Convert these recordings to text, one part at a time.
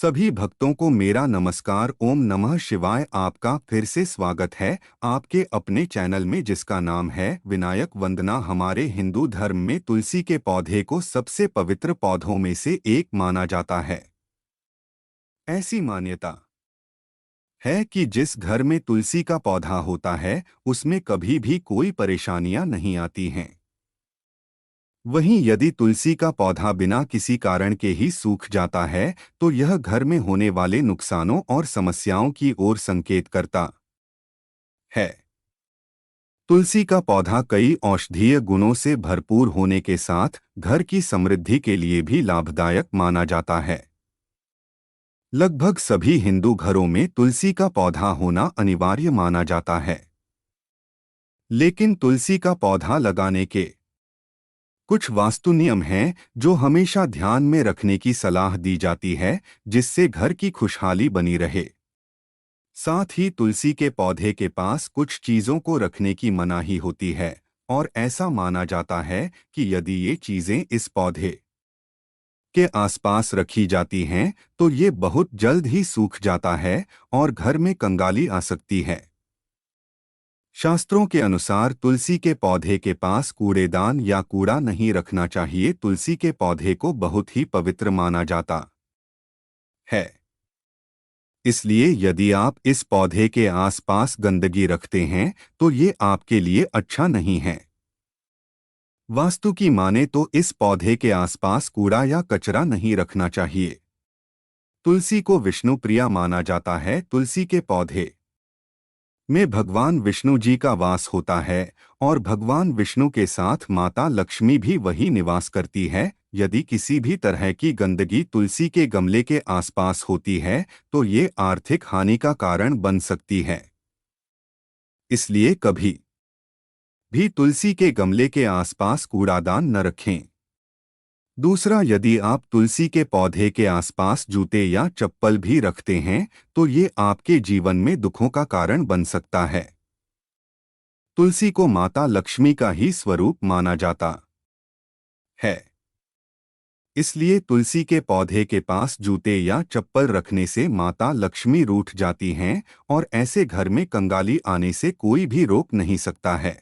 सभी भक्तों को मेरा नमस्कार। ओम नमः शिवाय। आपका फिर से स्वागत है आपके अपने चैनल में जिसका नाम है विनायक वंदना। हमारे हिंदू धर्म में तुलसी के पौधे को सबसे पवित्र पौधों में से एक माना जाता है। ऐसी मान्यता है कि जिस घर में तुलसी का पौधा होता है उसमें कभी भी कोई परेशानियां नहीं आती हैं। वहीं यदि तुलसी का पौधा बिना किसी कारण के ही सूख जाता है तो यह घर में होने वाले नुकसानों और समस्याओं की ओर संकेत करता है। तुलसी का पौधा कई औषधीय गुणों से भरपूर होने के साथ घर की समृद्धि के लिए भी लाभदायक माना जाता है। लगभग सभी हिंदू घरों में तुलसी का पौधा होना अनिवार्य माना जाता है। लेकिन तुलसी का पौधा लगाने के कुछ वास्तु नियम हैं जो हमेशा ध्यान में रखने की सलाह दी जाती है, जिससे घर की खुशहाली बनी रहे। साथ ही तुलसी के पौधे के पास कुछ चीजों को रखने की मनाही होती है और ऐसा माना जाता है कि यदि ये चीजें इस पौधे के आसपास रखी जाती हैं तो ये बहुत जल्द ही सूख जाता है और घर में कंगाली आ सकती है। शास्त्रों के अनुसार तुलसी के पौधे के पास कूड़ेदान या कूड़ा नहीं रखना चाहिए। तुलसी के पौधे को बहुत ही पवित्र माना जाता है। इसलिए यदि आप इस पौधे के आसपास गंदगी रखते हैं तो ये आपके लिए अच्छा नहीं है। वास्तु की माने तो इस पौधे के आसपास कूड़ा या कचरा नहीं रखना चाहिए। तुलसी को विष्णु प्रिया माना जाता है। तुलसी के पौधे में भगवान विष्णु जी का वास होता है और भगवान विष्णु के साथ माता लक्ष्मी भी वही निवास करती है। यदि किसी भी तरह की गंदगी तुलसी के गमले के आसपास होती है तो ये आर्थिक हानि का कारण बन सकती है। इसलिए कभी भी तुलसी के गमले के आसपास कूड़ादान न रखें। दूसरा, यदि आप तुलसी के पौधे के आसपास जूते या चप्पल भी रखते हैं तो ये आपके जीवन में दुखों का कारण बन सकता है। तुलसी को माता लक्ष्मी का ही स्वरूप माना जाता है। इसलिए तुलसी के पौधे के पास जूते या चप्पल रखने से माता लक्ष्मी रूठ जाती हैं और ऐसे घर में कंगाली आने से कोई भी रोक नहीं सकता है।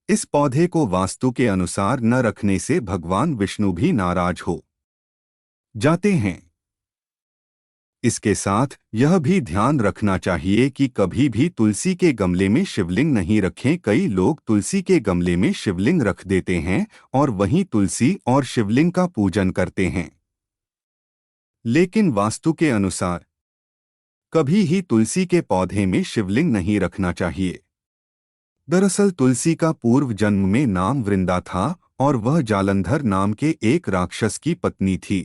इस पौधे को वास्तु के अनुसार न रखने से भगवान विष्णु भी नाराज हो जाते हैं। इसके साथ यह भी ध्यान रखना चाहिए कि कभी भी तुलसी के गमले में शिवलिंग नहीं रखें। कई लोग तुलसी के गमले में शिवलिंग रख देते हैं और वहीं तुलसी और शिवलिंग का पूजन करते हैं। लेकिन वास्तु के अनुसार कभी ही तुलसी के पौधे में शिवलिंग नहीं रखना चाहिए। दरअसल तुलसी का पूर्व जन्म में नाम वृंदा था और वह जालंधर नाम के एक राक्षस की पत्नी थी।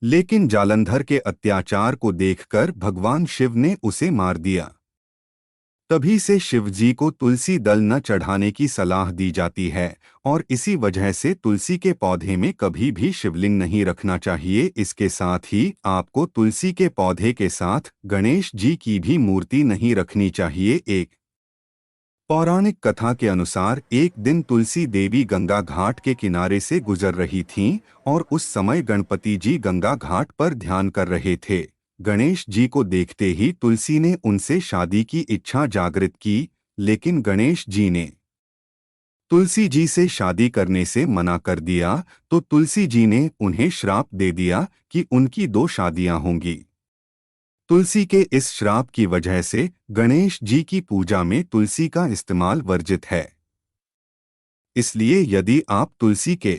लेकिन जालंधर के अत्याचार को देखकर भगवान शिव ने उसे मार दिया। तभी से शिवजी को तुलसी दल न चढ़ाने की सलाह दी जाती है और इसी वजह से तुलसी के पौधे में कभी भी शिवलिंग नहीं रखना चाहिए। इसके साथ ही आपको तुलसी के पौधे के साथ गणेश जी की भी मूर्ति नहीं रखनी चाहिए। एक पौराणिक कथा के अनुसार एक दिन तुलसी देवी गंगा घाट के किनारे से गुजर रही थीं और उस समय गणपति जी गंगा घाट पर ध्यान कर रहे थे। गणेश जी को देखते ही तुलसी ने उनसे शादी की इच्छा जागृत की, लेकिन गणेश जी ने तुलसी जी से शादी करने से मना कर दिया तो तुलसी जी ने उन्हें श्राप दे दिया कि उनकी 2 शादियां होंगी। तुलसी के इस श्राप की वजह से गणेश जी की पूजा में तुलसी का इस्तेमाल वर्जित है। इसलिए यदि आप तुलसी के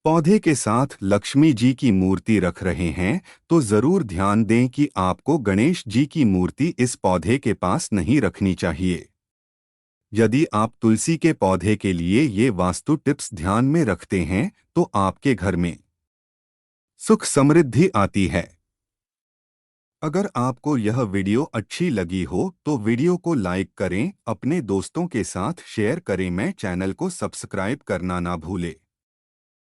पौधे के साथ लक्ष्मी जी की मूर्ति रख रहे हैं तो जरूर ध्यान दें कि आपको गणेश जी की मूर्ति इस पौधे के पास नहीं रखनी चाहिए। यदि आप तुलसी के पौधे के लिए ये वास्तु टिप्स ध्यान में रखते हैं तो आपके घर में सुख समृद्धि आती है। अगर आपको यह वीडियो अच्छी लगी हो तो वीडियो को लाइक करें, अपने दोस्तों के साथ शेयर करें। मैं चैनल को सब्सक्राइब करना ना भूलें।